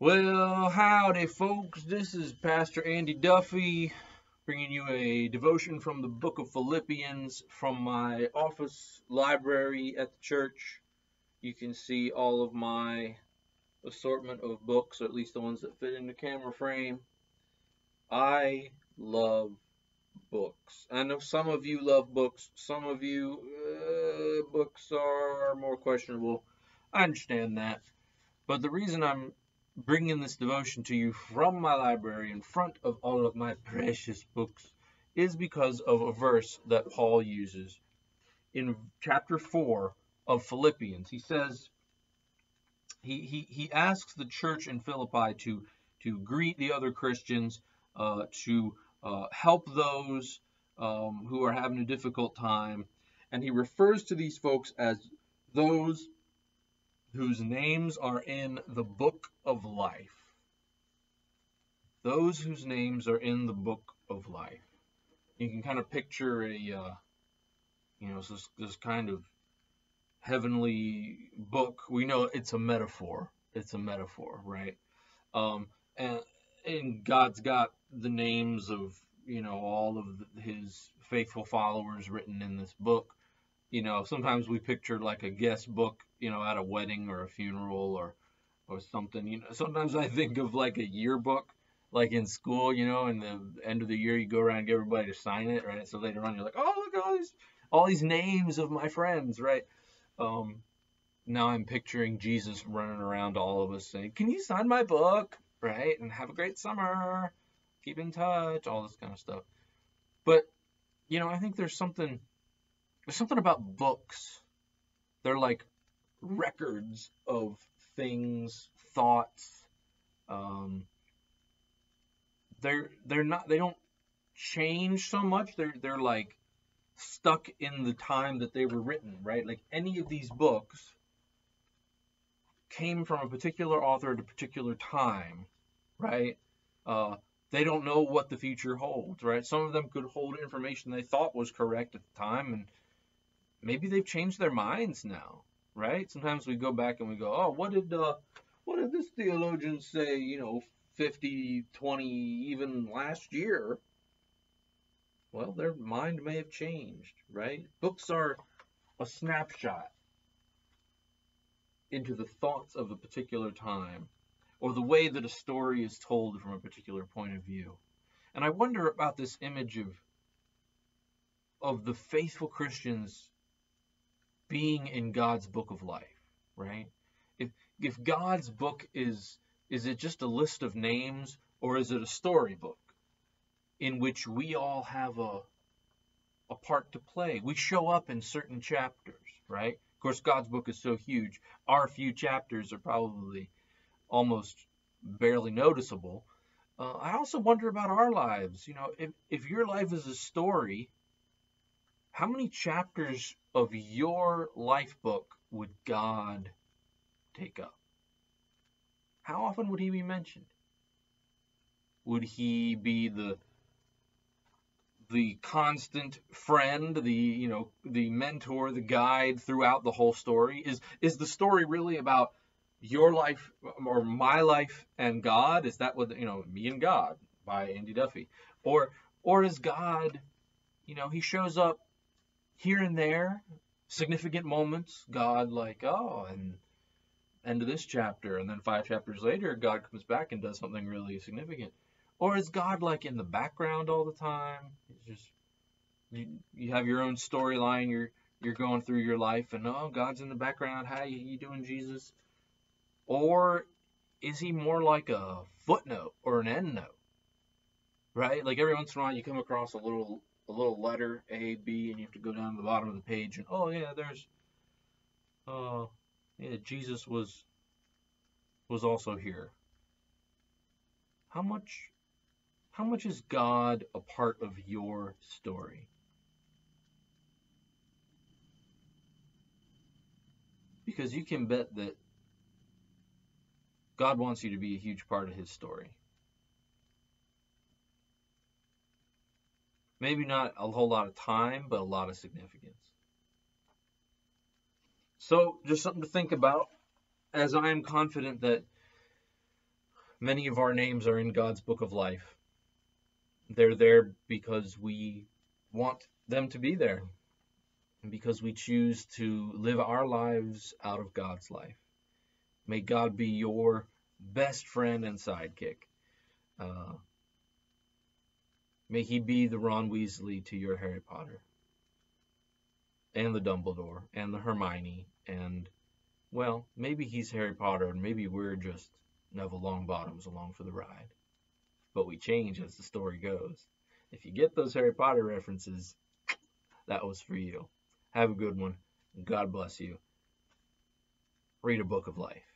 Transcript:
Well, howdy, folks. This is Pastor Andy Duffy bringing you a devotion from the book of Philippians from my office library at the church. You can see all of my assortment of books, or at least the ones that fit in the camera frame. I love books. I know some of you love books. Some of you, books are more questionable. I understand that. But the reason I'm bringing this devotion to you from my library in front of all of my precious books is because of a verse that Paul uses in chapter 4 of Philippians. He says, he asks the church in Philippi to greet the other Christians, to help those who are having a difficult time. And he refers to these folks as those whose names are in the book of life. Those whose names are in the book of life. You can kind of picture this kind of heavenly book. We know it's a metaphor. It's a metaphor, right? And God's got the names of, all of his faithful followers written in this book. Sometimes we picture like a guest book, at a wedding or a funeral or something. Sometimes I think of like a yearbook, like in school, and the end of the year you go around and get everybody to sign it, right? So later on you're like, oh, look at all these names of my friends, right? Now I'm picturing Jesus running around all of us saying, can you sign my book, right? And have a great summer, keep in touch, all this kind of stuff. But, I think there's something about books. They're like records of things, thoughts. They don't change so much. They're like stuck in the time that they were written, right? Like any of these books came from a particular author at a particular time, right? They don't know what the future holds, right? Some of them could hold information they thought was correct at the time, and maybe they've changed their minds now, right? Sometimes we go back and we go, oh, what did this theologian say, 50, 20, even last year? Well, their mind may have changed, right? Books are a snapshot into the thoughts of a particular time, or the way that a story is told from a particular point of view. And I wonder about this image of the faithful Christians being in God's book of life, right? If God's book is it just a list of names, or is it a storybook in which we all have a part to play? We show up in certain chapters, right? Of course, God's book is so huge, our few chapters are probably almost barely noticeable. I also wonder about our lives. If your life is a story, how many chapters of your life book would God take up? How often would he be mentioned? Would he be the constant friend, the mentor, the guide throughout the whole story? Is the story really about your life or my life and God? Is that what, Me and God by Andy Duffy? Or is God, he shows up here and there, significant moments, God like, oh, and end of this chapter, and then 5 chapters later, God comes back and does something really significant? Or is God like in the background all the time? It's just, you have your own storyline, you're going through your life, and oh, God's in the background. How you doing, Jesus? Or is he more like a footnote or an endnote, right? Like every once in a while you come across a little letter, A, B, and you have to go down to the bottom of the page and, oh yeah, there's, Jesus was also here. How much is God a part of your story? Because you can bet that God wants you to be a huge part of his story. Maybe not a whole lot of time, but a lot of significance. So, just something to think about, as I am confident that Many of our names are in God's book of life. They're there because we want them to be there, and because we choose to live our lives out of God's life. May God be your best friend and sidekick. May he be the Ron Weasley to your Harry Potter, and the Dumbledore, and the Hermione, and, well, maybe he's Harry Potter, and maybe we're just Neville Longbottoms along for the ride. But we change as the story goes. If you get those Harry Potter references, that was for you. Have a good one. God bless you. Read a book of life.